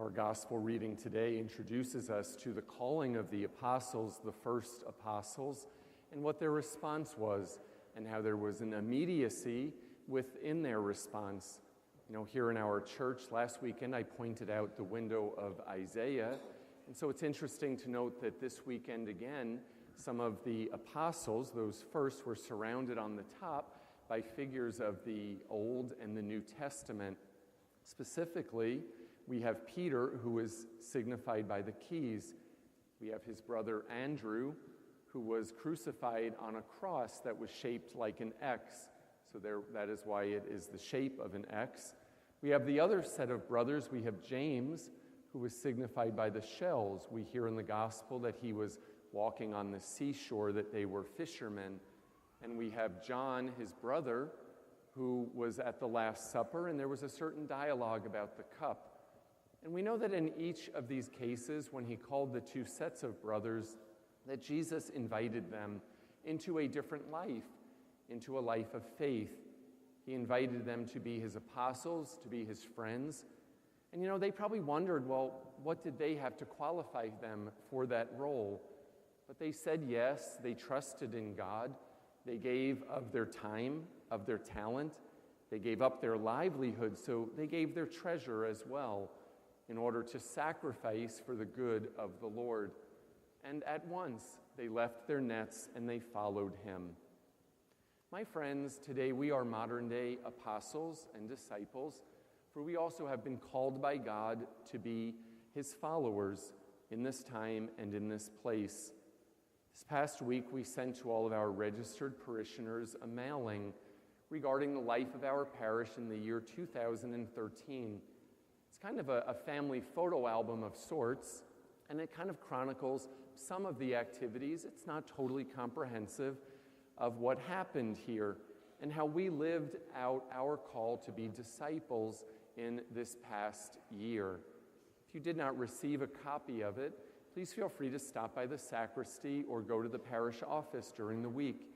Our gospel reading today introduces us to the calling of the apostles, the first apostles, and what their response was, and how there was an immediacy within their response. Here in our church last weekend, I pointed out the window of Isaiah, and so it's interesting to note that this weekend again, some of the apostles, those first, were surrounded on the top by figures of the Old and the New Testament. Specifically, we have Peter, who is signified by the keys. We have his brother Andrew, who was crucified on a cross that was shaped like an X. So that is why it is the shape of an X. We have the other set of brothers. We have James, who was signified by the shells. We hear in the gospel that he was walking on the seashore, that they were fishermen. And we have John, his brother, who was at the Last Supper, and there was a certain dialogue about the cup. And we know that in each of these cases, when he called the two sets of brothers, that Jesus invited them into a different life, into a life of faith. He invited them to be his apostles, to be his friends. And they probably wondered, well, what did they have to qualify them for that role? But they said yes, they trusted in God. They gave of their time, of their talent. They gave up their livelihood, so they gave their treasure as well, in order to sacrifice for the good of the Lord. And at once, they left their nets and they followed him. My friends, today we are modern-day apostles and disciples, for we also have been called by God to be his followers in this time and in this place. This past week, we sent to all of our registered parishioners a mailing regarding the life of our parish in the year 2013. It's kind of a family photo album of sorts, and it kind of chronicles some of the activities. It's not totally comprehensive of what happened here and how we lived out our call to be disciples in this past year. If you did not receive a copy of it, please feel free to stop by the sacristy or go to the parish office during the week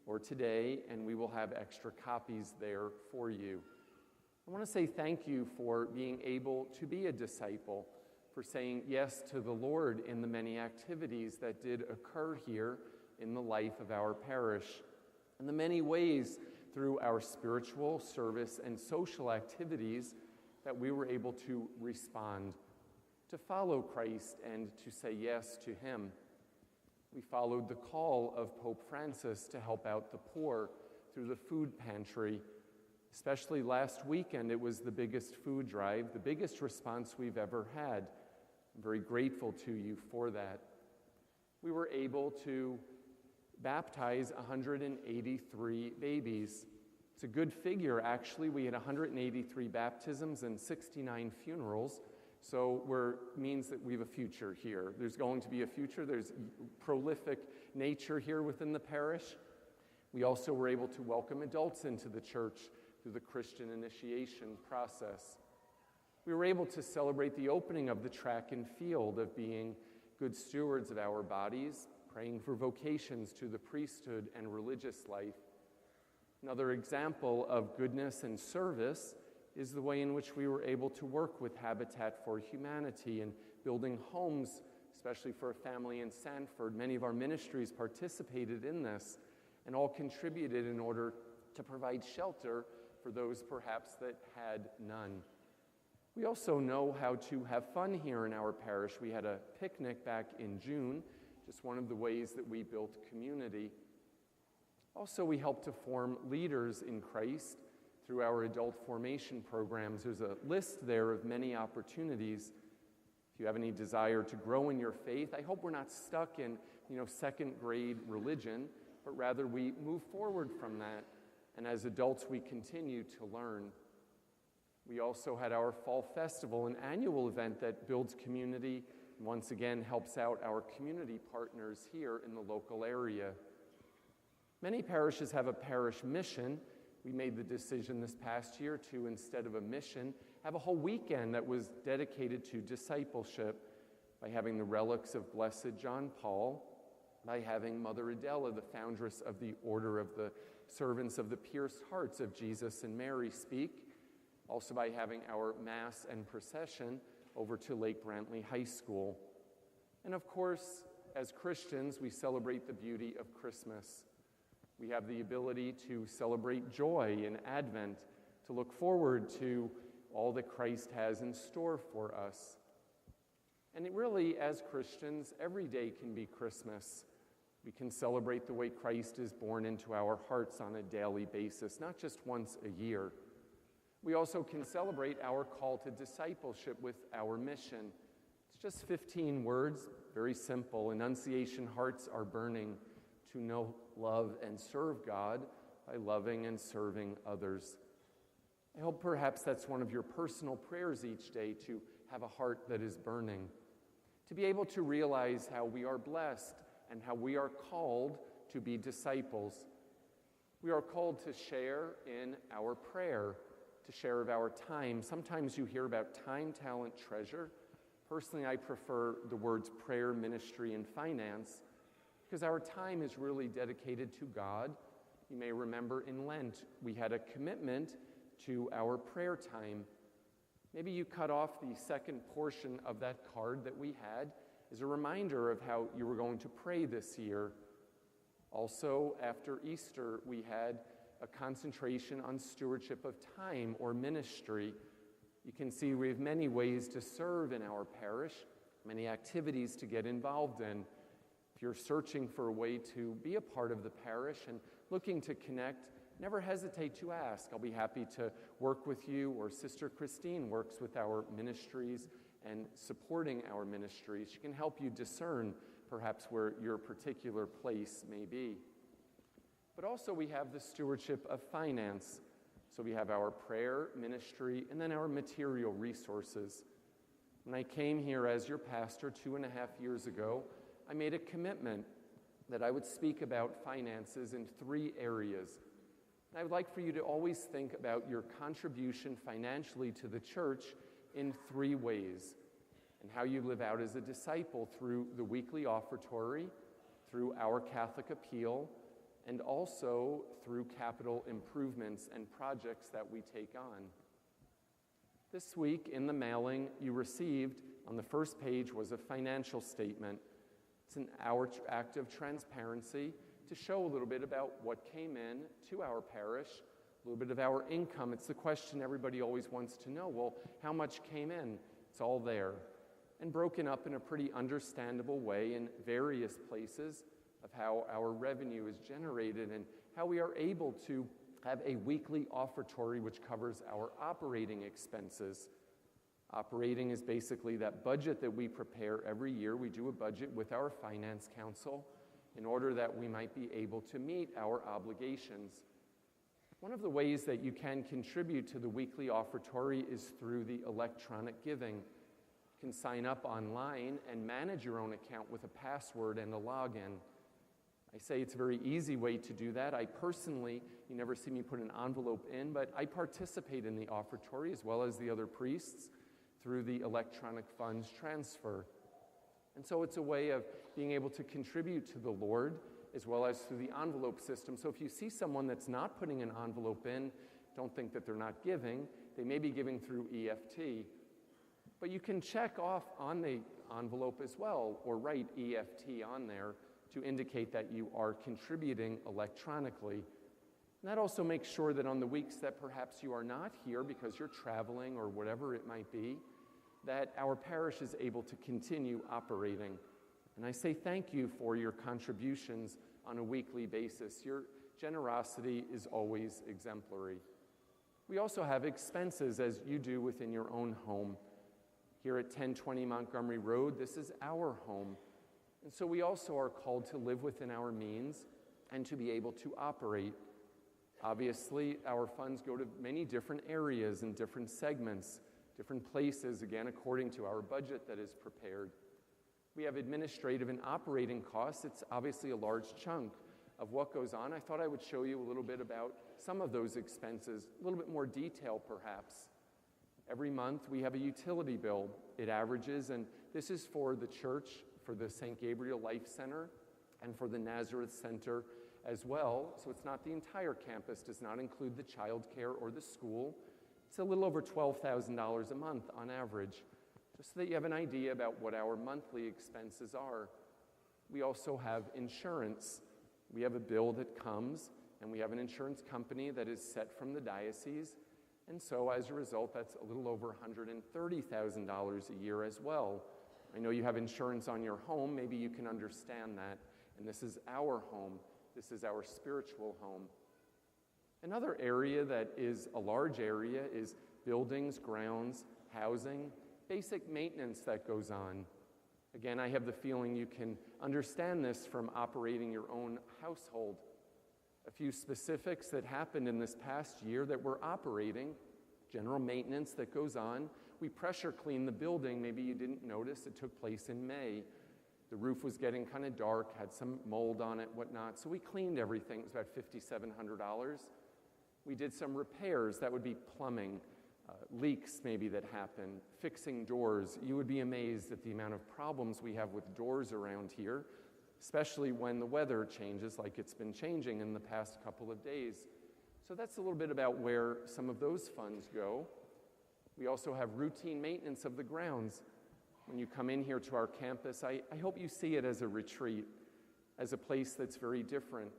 or today, and we will have extra copies there for you. I want to say thank you for being able to be a disciple, for saying yes to the Lord in the many activities that did occur here in the life of our parish, and the many ways through our spiritual service and social activities that we were able to respond, to follow Christ and to say yes to him. We followed the call of Pope Francis to help out the poor through the food pantry. Especially last weekend, it was the biggest food drive, the biggest response we've ever had. I'm very grateful to you for that. We were able to baptize 183 babies. It's a good figure, actually. We had 183 baptisms and 69 funerals, so means that we have a future here. There's going to be a future. There's prolific nature here within the parish. We also were able to welcome adults into the church through the Christian initiation process. We were able to celebrate the opening of the track and field, of being good stewards of our bodies, praying for vocations to the priesthood and religious life. Another example of goodness and service is the way in which we were able to work with Habitat for Humanity and building homes, especially for a family in Sanford. Many of our ministries participated in this and all contributed in order to provide shelter for those perhaps that had none. We also know how to have fun here in our parish. We had a picnic back in June, just one of the ways that we built community. Also, we helped to form leaders in Christ through our adult formation programs. There's a list there of many opportunities. If you have any desire to grow in your faith, I hope we're not stuck in, second grade religion, but rather we move forward from that. And as adults, we continue to learn. We also had our Fall Festival, an annual event that builds community and once again helps out our community partners here in the local area. Many parishes have a parish mission. We made the decision this past year to, instead of a mission, have a whole weekend that was dedicated to discipleship by having the relics of Blessed John Paul, by having Mother Adela, the foundress of the Order of the Servants of the Pierced Hearts of Jesus and Mary, speak, also by having our Mass and procession over to Lake Brantley High School. And of course, as Christians, we celebrate the beauty of Christmas. We have the ability to celebrate joy in Advent, to look forward to all that Christ has in store for us. And it really, as Christians, every day can be Christmas. We can celebrate the way Christ is born into our hearts on a daily basis, not just once a year. We also can celebrate our call to discipleship with our mission. It's just 15 words, very simple. Annunciation hearts are burning to know, love, and serve God by loving and serving others. I hope perhaps that's one of your personal prayers each day, to have a heart that is burning, to be able to realize how we are blessed and how we are called to be disciples. We are called to share in our prayer, to share of our time. Sometimes you hear about time, talent, treasure. Personally, I prefer the words prayer, ministry, and finance, because our time is really dedicated to God. You may remember in Lent, we had a commitment to our prayer time. Maybe you cut off the second portion of that card that we had as a reminder of how you were going to pray this year. Also, after Easter, we had a concentration on stewardship of time or ministry. You can see we have many ways to serve in our parish, many activities to get involved in. If you're searching for a way to be a part of the parish and looking to connect, never hesitate to ask. I'll be happy to work with you, or Sister Christine works with our ministries and supporting our ministries. She can help you discern perhaps where your particular place may be. But also we have the stewardship of finance. So we have our prayer, ministry, and then our material resources. When I came here as your pastor 2.5 years ago, I made a commitment that I would speak about finances in 3 areas. And I would like for you to always think about your contribution financially to the church in 3 ways, and how you live out as a disciple through the weekly offertory, through our Catholic appeal, and also through capital improvements and projects that we take on. This week in the mailing you received, on the first page was a financial statement. It's an act of transparency to show a little bit about what came in to our parish, a little bit of our income. It's the question everybody always wants to know. Well, how much came in? It's all there, and broken up in a pretty understandable way in various places of how our revenue is generated and how we are able to have a weekly offertory which covers our operating expenses. Operating is basically that budget that we prepare every year. We do a budget with our finance council in order that we might be able to meet our obligations. One of the ways that you can contribute to the weekly offertory is through the electronic giving. You can sign up online and manage your own account with a password and a login. I say it's a very easy way to do that. I personally, you never see me put an envelope in, but I participate in the offertory as well as the other priests through the electronic funds transfer. And so it's a way of being able to contribute to the Lord as well as through the envelope system. So if you see someone that's not putting an envelope in, don't think that they're not giving. They may be giving through EFT. But you can check off on the envelope as well, or write EFT on there to indicate that you are contributing electronically. And that also makes sure that on the weeks that perhaps you are not here because you're traveling or whatever it might be, that our parish is able to continue operating. And I say thank you for your contributions on a weekly basis. Your generosity is always exemplary. We also have expenses, as you do within your own home. Here at 1020 Montgomery Road, this is our home. And so we also are called to live within our means and to be able to operate. Obviously, our funds go to many different areas and different segments, different places, again, according to our budget that is prepared. We have administrative and operating costs. It's obviously a large chunk of what goes on. I thought I would show you a little bit about some of those expenses, a little bit more detail perhaps. Every month we have a utility bill. It averages, and this is for the church, for the St. Gabriel Life Center, and for the Nazareth Center as well. So it's not the entire campus, does not include the child care or the school. It's a little over $12,000 a month on average. just so that you have an idea about what our monthly expenses are. We also have insurance. We have a bill that comes, and we have an insurance company that is set from the diocese, and so as a result, that's a little over $130,000 a year as well. I know you have insurance on your home. Maybe you can understand that. And this is our home. This is our spiritual home. Another area that is a large area is buildings, grounds, housing, basic maintenance that goes on. Again, I have the feeling you can understand this from operating your own household. A few specifics that happened in this past year that we're operating, general maintenance that goes on. We pressure cleaned the building. Maybe you didn't notice. It took place in May. The roof was getting kind of dark, had some mold on it, whatnot. So we cleaned everything. It was about $5,700. We did some repairs. That would be plumbing, leaks maybe that happen, fixing doors. You would be amazed at the amount of problems we have with doors around here, especially when the weather changes like it's been changing in the past couple of days. So that's a little bit about where some of those funds go. We also have routine maintenance of the grounds. When you come in here to our campus, I hope you see it as a retreat, as a place that's very different,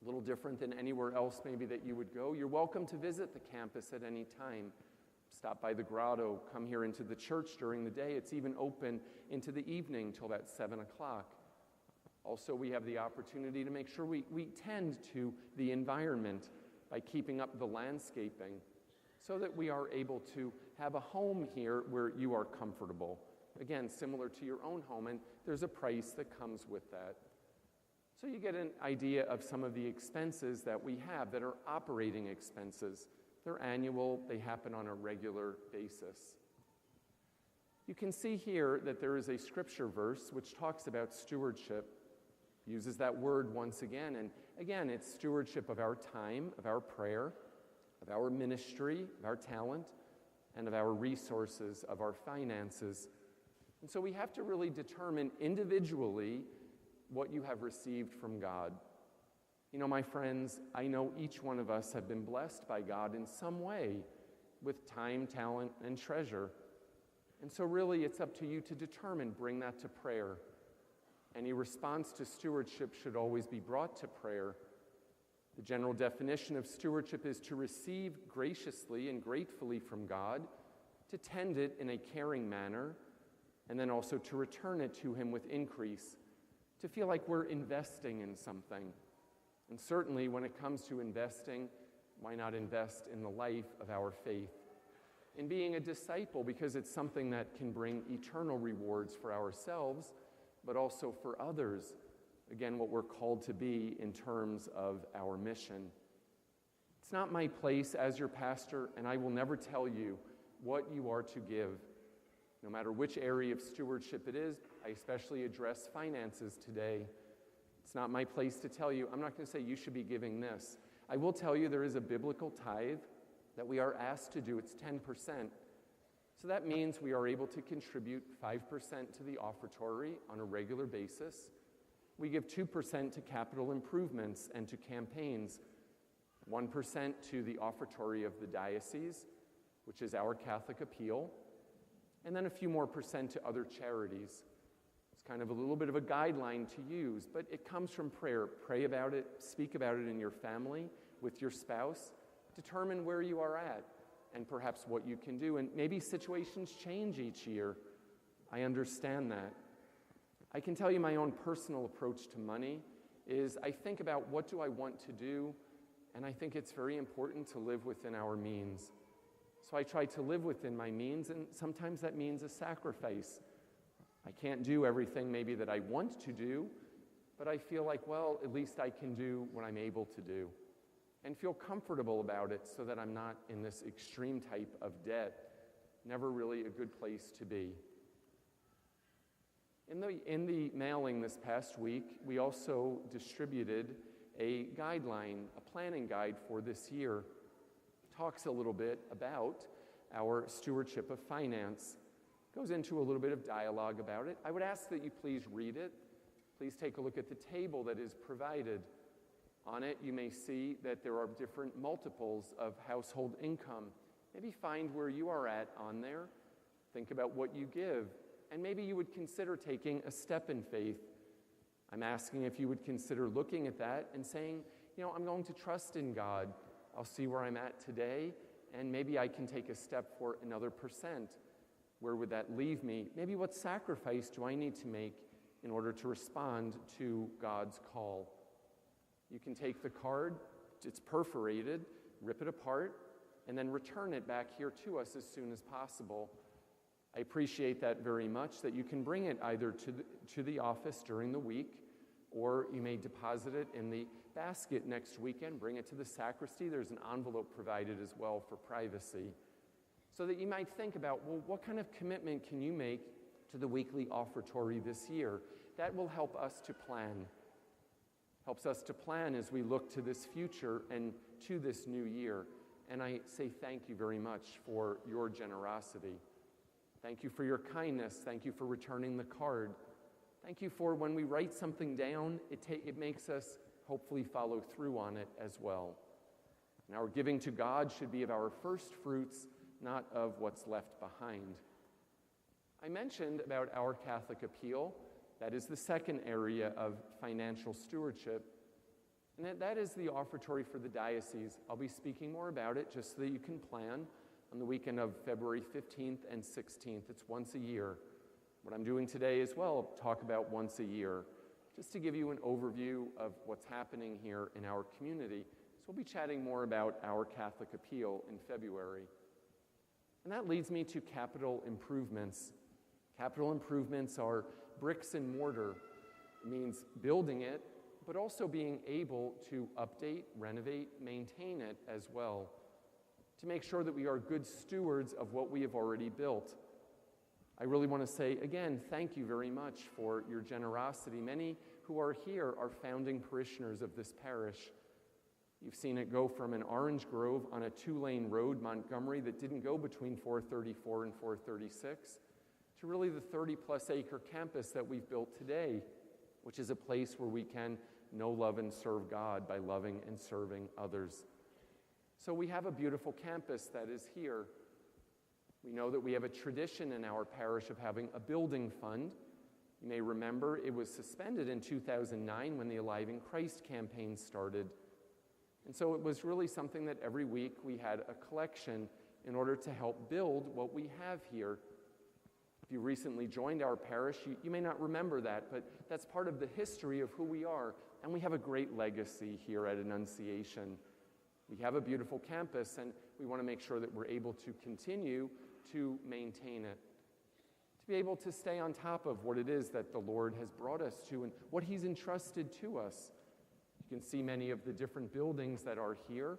a little different than anywhere else maybe that you would go. You're welcome to visit the campus at any time. Stop by the grotto, come here into the church during the day. It's even open into the evening till about 7 o'clock. Also, we have the opportunity to make sure we tend to the environment by keeping up the landscaping so that we are able to have a home here where you are comfortable. Again, similar to your own home, and there's a price that comes with that. So you get an idea of some of the expenses that we have that are operating expenses. They're annual, they happen on a regular basis. You can see here that there is a scripture verse which talks about stewardship, uses that word once again, and again, it's stewardship of our time, of our prayer, of our ministry, of our talent, and of our resources, of our finances. And so we have to really determine individually what you have received from God. You know, my friends, I know each one of us have been blessed by God in some way with time, talent, and treasure. And so really it's up to you to determine, bring that to prayer. Any response to stewardship should always be brought to prayer. The general definition of stewardship is to receive graciously and gratefully from God, to tend it in a caring manner, and then also to return it to Him with increase, to feel like we're investing in something. And certainly when it comes to investing, why not invest in the life of our faith? In being a disciple, because it's something that can bring eternal rewards for ourselves, but also for others. Again, what we're called to be in terms of our mission. It's not my place as your pastor, and I will never tell you what you are to give. No matter which area of stewardship it is, I especially address finances today. It's not my place to tell you. I'm not going to say you should be giving this. I will tell you there is a biblical tithe that we are asked to do. It's 10%. So that means we are able to contribute 5% to the offertory on a regular basis. We give 2% to capital improvements and to campaigns, 1% to the offertory of the diocese, which is our Catholic appeal, and then a few more percent to other charities. It's kind of a little bit of a guideline to use, but it comes from prayer. Pray about it, speak about it in your family, with your spouse. Determine where you are at and perhaps what you can do. And maybe situations change each year. I understand that. I can tell you my own personal approach to money is I think about what do I want to do, and I think it's very important to live within our means. So I try to live within my means, and sometimes that means a sacrifice. I can't do everything maybe that I want to do, but I feel like, well, at least I can do what I'm able to do and feel comfortable about it so that I'm not in this extreme type of debt. Never really a good place to be. In the mailing this past week, we also distributed a guideline, a planning guide for this year. Talks a little bit about our stewardship of finance. Goes into a little bit of dialogue about it. I would ask that you please read it. Please take a look at the table that is provided. On it, you may see that there are different multiples of household income. Maybe find where you are at on there. Think about what you give, and maybe you would consider taking a step in faith. I'm asking if you would consider looking at that and saying, I'm going to trust in God. I'll see where I'm at today, and maybe I can take a step for another percent. Where would that leave me? Maybe what sacrifice do I need to make in order to respond to God's call? You can take the card, it's perforated, rip it apart, and then return it back here to us as soon as possible. I appreciate that very much, that you can bring it either to the office during the week, or you may deposit it in the basket next weekend, bring it to the sacristy. There's an envelope provided as well for privacy. So that you might think about, what kind of commitment can you make to the weekly offertory this year? That will help us to plan. Helps us to plan as we look to this future and to this new year. And I say thank you very much for your generosity. Thank you for your kindness. Thank you for returning the card. Thank you for when we write something down, it makes us hopefully follow through on it as well. And our giving to God should be of our first fruits, not of what's left behind. I mentioned about our Catholic appeal. That is the second area of financial stewardship. And that is the offertory for the diocese. I'll be speaking more about it just so that you can plan on the weekend of February 15th and 16th. It's once a year. What I'm doing today as well, talk about once a year, just to give you an overview of what's happening here in our community. So we'll be chatting more about our Catholic appeal in February. And that leads me to capital improvements. Capital improvements are bricks and mortar. It means building it, but also being able to update, renovate, maintain it as well, to make sure that we are good stewards of what we have already built. I really want to say, again, thank you very much for your generosity. Many who are here are founding parishioners of this parish. You've seen it go from an orange grove on a 2-lane road, Montgomery, that didn't go between 434 and 436, to really the 30-plus acre campus that we've built today, which is a place where we can know, love, and serve God by loving and serving others. So we have a beautiful campus that is here. We know that we have a tradition in our parish of having a building fund. You may remember it was suspended in 2009 when the Alive in Christ campaign started. And so it was really something that every week we had a collection in order to help build what we have here. If you recently joined our parish, you may not remember that, but that's part of the history of who we are. And we have a great legacy here at Annunciation. We have a beautiful campus, and we want to make sure that we're able to continue to maintain it, to be able to stay on top of what it is that the Lord has brought us to and what He's entrusted to us. You can see many of the different buildings that are here.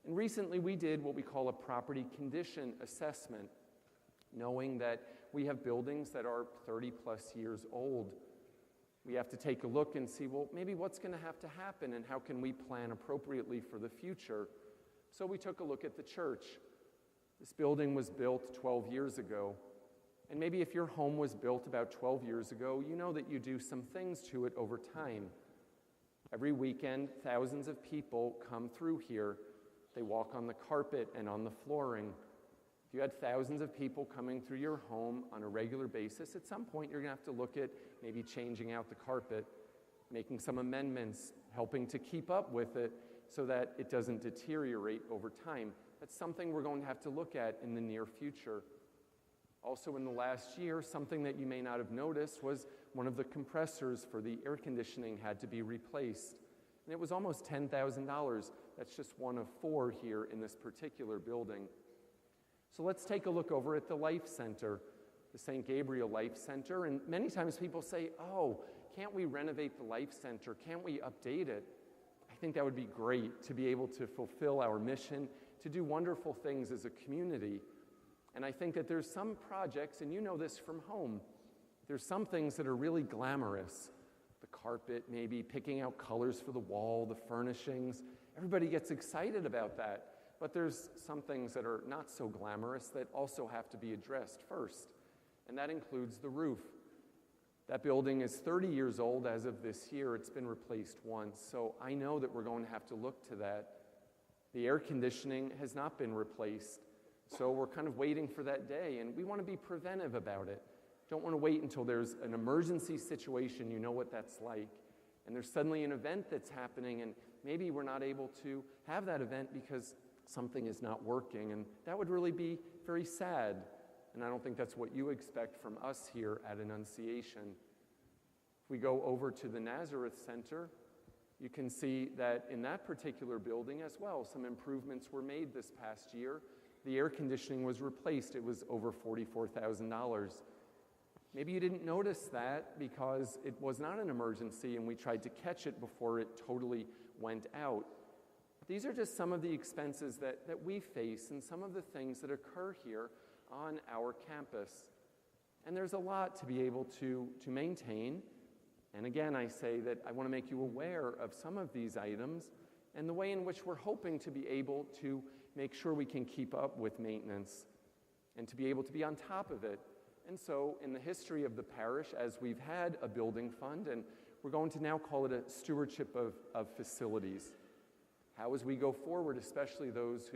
And recently we did what we call a property condition assessment, knowing that we have buildings that are 30-plus years old. We have to take a look and see, maybe what's going to have to happen and how can we plan appropriately for the future. So we took a look at the church. This building was built 12 years ago. And maybe if your home was built about 12 years ago, you know that you do some things to it over time. Every weekend, thousands of people come through here. They walk on the carpet and on the flooring. If you had thousands of people coming through your home on a regular basis, at some point you're going to have to look at maybe changing out the carpet, making some amendments, helping to keep up with it so that it doesn't deteriorate over time. That's something we're going to have to look at in the near future. Also in the last year, something that you may not have noticed was one of the compressors for the air conditioning had to be replaced. And it was almost $10,000. That's just one of 4 here in this particular building. So let's take a look over at the Life Center, the St. Gabriel Life Center. And many times people say, can't we renovate the Life Center? Can't we update it? I think that would be great to be able to fulfill our mission, to do wonderful things as a community. And I think that there's some projects, and you know this from home, there's some things that are really glamorous. The carpet, maybe picking out colors for the wall, the furnishings. Everybody gets excited about that. But there's some things that are not so glamorous that also have to be addressed first. And that includes the roof. That building is 30 years old as of this year. It's been replaced once. So I know that we're going to have to look to that. The air conditioning has not been replaced. So we're kind of waiting for that day, and we want to be preventive about it. Don't want to wait until there's an emergency situation, you know what that's like, and there's suddenly an event that's happening, and maybe we're not able to have that event because something is not working, and that would really be very sad. And I don't think that's what you expect from us here at Annunciation. If we go over to the Nazareth Center, you can see that in that particular building as well, some improvements were made this past year. The air conditioning was replaced. It was over $44,000. Maybe you didn't notice that because it was not an emergency and we tried to catch it before it totally went out. These are just some of the expenses that we face and some of the things that occur here on our campus. And there's a lot to be able to maintain. And again, I say that I want to make you aware of some of these items and the way in which we're hoping to be able to make sure we can keep up with maintenance and to be able to be on top of it. And so in the history of the parish, as we've had a building fund, and we're going to now call it a stewardship of facilities. How as we go forward, especially those who